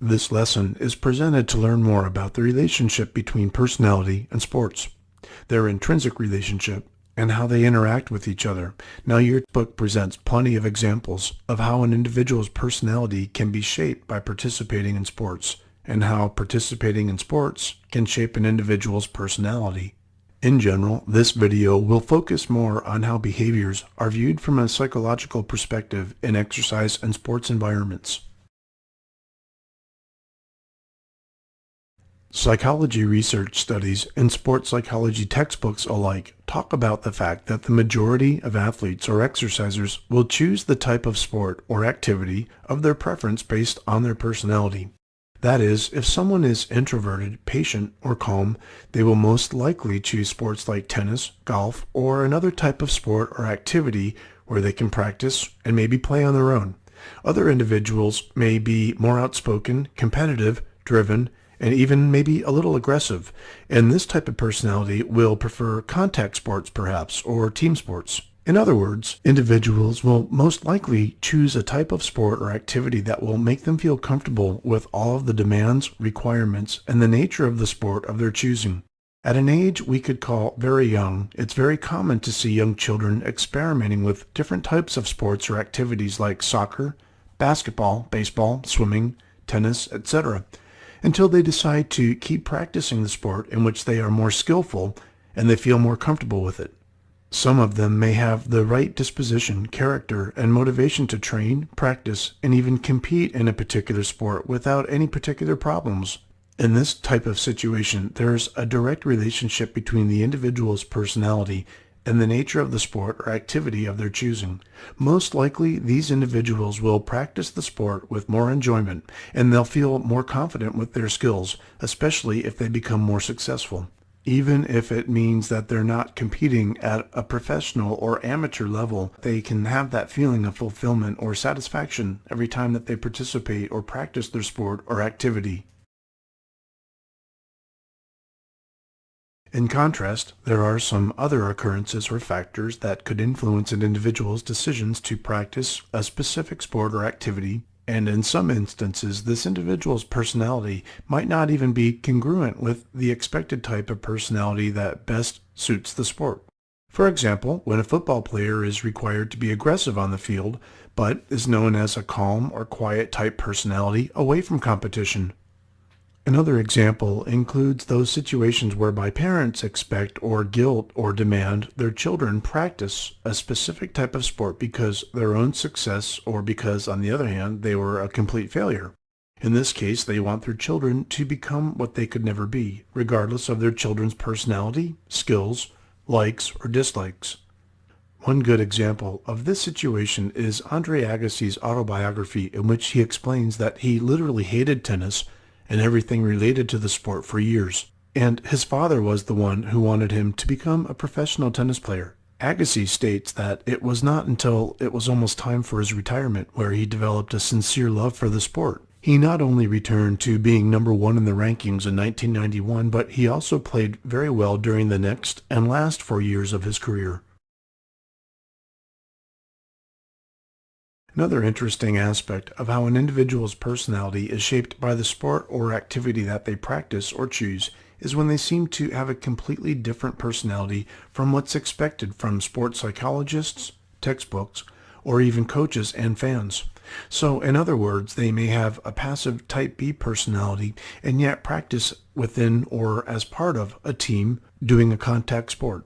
This lesson is presented to learn more about the relationship between personality and sports, their intrinsic relationship, and how they interact with each other. Now, your book presents plenty of examples of how an individual's personality can be shaped by participating in sports, and how participating in sports can shape an individual's personality. In general, this video will focus more on how behaviors are viewed from a psychological perspective in exercise and sports environments. Psychology research studies and sports psychology textbooks alike talk about the fact that the majority of athletes or exercisers will choose the type of sport or activity of their preference based on their personality. That is, if someone is introverted, patient, or calm, they will most likely choose sports like tennis, golf, or another type of sport or activity where they can practice and maybe play on their own. Other individuals may be more outspoken, competitive, driven, and even maybe a little aggressive, and this type of personality will prefer contact sports perhaps, or team sports. In other words, individuals will most likely choose a type of sport or activity that will make them feel comfortable with all of the demands, requirements, and the nature of the sport of their choosing. At an age we could call very young, it's very common to see young children experimenting with different types of sports or activities like soccer, basketball, baseball, swimming, tennis, etc., until they decide to keep practicing the sport in which they are more skillful and they feel more comfortable with it. Some of them may have the right disposition, character, and motivation to train, practice, and even compete in a particular sport without any particular problems. In this type of situation, there's a direct relationship between the individual's personality and the nature of the sport or activity of their choosing. Most likely, these individuals will practice the sport with more enjoyment, and they'll feel more confident with their skills, especially if they become more successful. Even if it means that they're not competing at a professional or amateur level, they can have that feeling of fulfillment or satisfaction every time that they participate or practice their sport or activity. In contrast, there are some other occurrences or factors that could influence an individual's decisions to practice a specific sport or activity, and in some instances, this individual's personality might not even be congruent with the expected type of personality that best suits the sport. For example, when a football player is required to be aggressive on the field, but is known as a calm or quiet type personality away from competition. Another example includes those situations whereby parents expect or guilt or demand their children practice a specific type of sport because their own success or because, on the other hand, they were a complete failure. In this case, they want their children to become what they could never be, regardless of their children's personality, skills, likes, or dislikes. One good example of this situation is Andre Agassi's autobiography, in which he explains that he literally hated tennis and everything related to the sport for years, and his father was the one who wanted him to become a professional tennis player. Agassi states that it was not until it was almost time for his retirement where he developed a sincere love for the sport. He not only returned to being number one in the rankings in 1991, but he also played very well during the next and last 4 years of his career. Another interesting aspect of how an individual's personality is shaped by the sport or activity that they practice or choose is when they seem to have a completely different personality from what's expected from sports psychologists, textbooks, or even coaches and fans. So, in other words, they may have a passive type B personality and yet practice within or as part of a team doing a contact sport.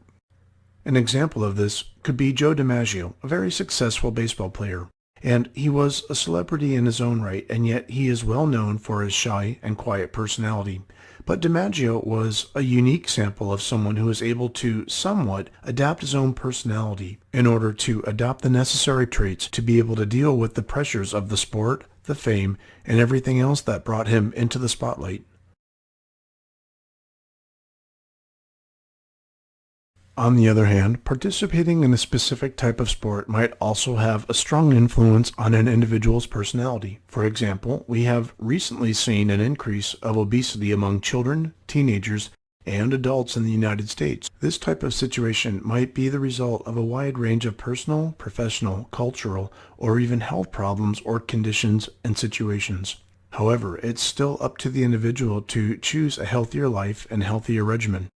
An example of this could be Joe DiMaggio, a very successful baseball player. And he was a celebrity in his own right, and yet he is well known for his shy and quiet personality. But DiMaggio was a unique sample of someone who was able to somewhat adapt his own personality in order to adopt the necessary traits to be able to deal with the pressures of the sport, the fame, and everything else that brought him into the spotlight. On the other hand, participating in a specific type of sport might also have a strong influence on an individual's personality. For example, we have recently seen an increase of obesity among children, teenagers, and adults in the United States. This type of situation might be the result of a wide range of personal, professional, cultural, or even health problems or conditions and situations. However, it's still up to the individual to choose a healthier life and healthier regimen.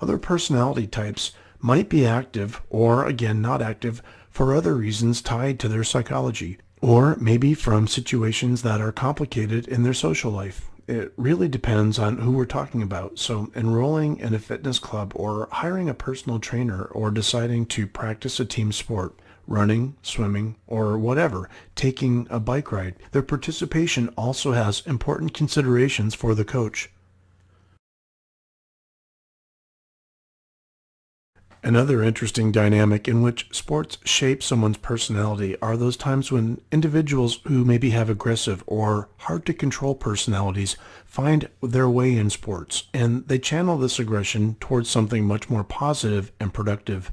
Other personality types might be active or, again, not active for other reasons tied to their psychology, or maybe from situations that are complicated in their social life. It really depends on who we're talking about. So enrolling in a fitness club or hiring a personal trainer or deciding to practice a team sport, running, swimming, or whatever, taking a bike ride, their participation also has important considerations for the coach. Another interesting dynamic in which sports shape someone's personality are those times when individuals who maybe have aggressive or hard-to-control personalities find their way in sports, and they channel this aggression towards something much more positive and productive.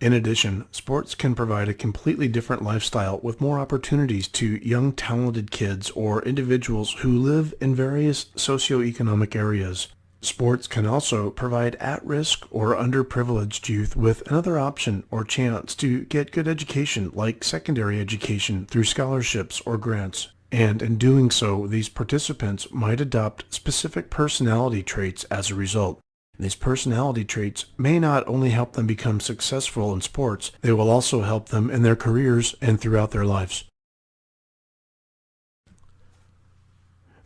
In addition, sports can provide a completely different lifestyle with more opportunities to young talented kids or individuals who live in various socioeconomic areas. Sports can also provide at-risk or underprivileged youth with another option or chance to get good education like secondary education through scholarships or grants. And in doing so, these participants might adopt specific personality traits as a result. These personality traits may not only help them become successful in sports, they will also help them in their careers and throughout their lives.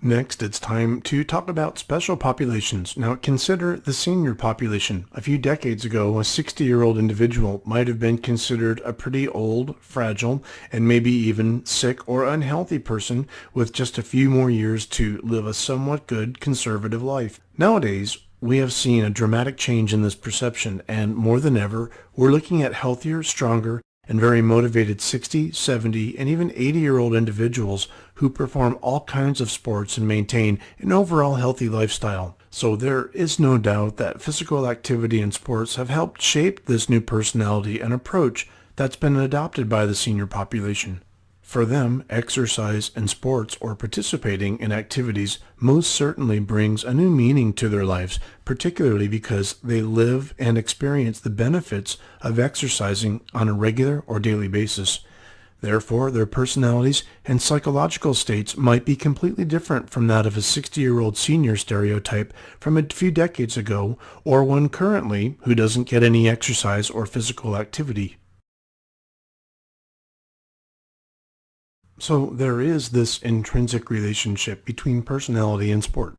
Next, it's time to talk about special populations. Now, consider the senior population. A few decades ago, a 60-year-old individual might have been considered a pretty old, fragile, and maybe even sick or unhealthy person with just a few more years to live a somewhat good conservative life. Nowadays, we have seen a dramatic change in this perception, and more than ever, we're looking at healthier, stronger, and very motivated 60, 70, and even 80-year-old individuals who perform all kinds of sports and maintain an overall healthy lifestyle. So there is no doubt that physical activity and sports have helped shape this new personality and approach that's been adopted by the senior population. For them, exercise and sports or participating in activities most certainly brings a new meaning to their lives, particularly because they live and experience the benefits of exercising on a regular or daily basis. Therefore, their personalities and psychological states might be completely different from that of a 60-year-old senior stereotype from a few decades ago, or one currently who doesn't get any exercise or physical activity. So there is this intrinsic relationship between personality and sport.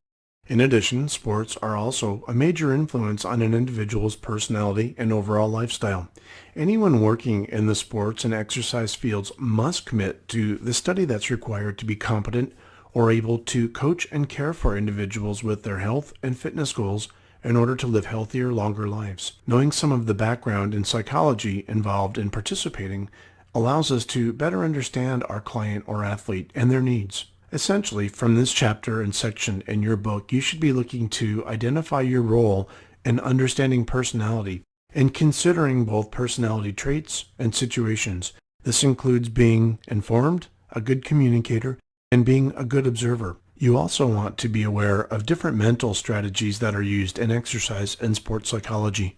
In addition, sports are also a major influence on an individual's personality and overall lifestyle. Anyone working in the sports and exercise fields must commit to the study that's required to be competent or able to coach and care for individuals with their health and fitness goals in order to live healthier, longer lives. Knowing some of the background and psychology involved in participating allows us to better understand our client or athlete and their needs. Essentially, from this chapter and section in your book, you should be looking to identify your role in understanding personality and considering both personality traits and situations. This includes being informed, a good communicator, and being a good observer. You also want to be aware of different mental strategies that are used in exercise and sports psychology.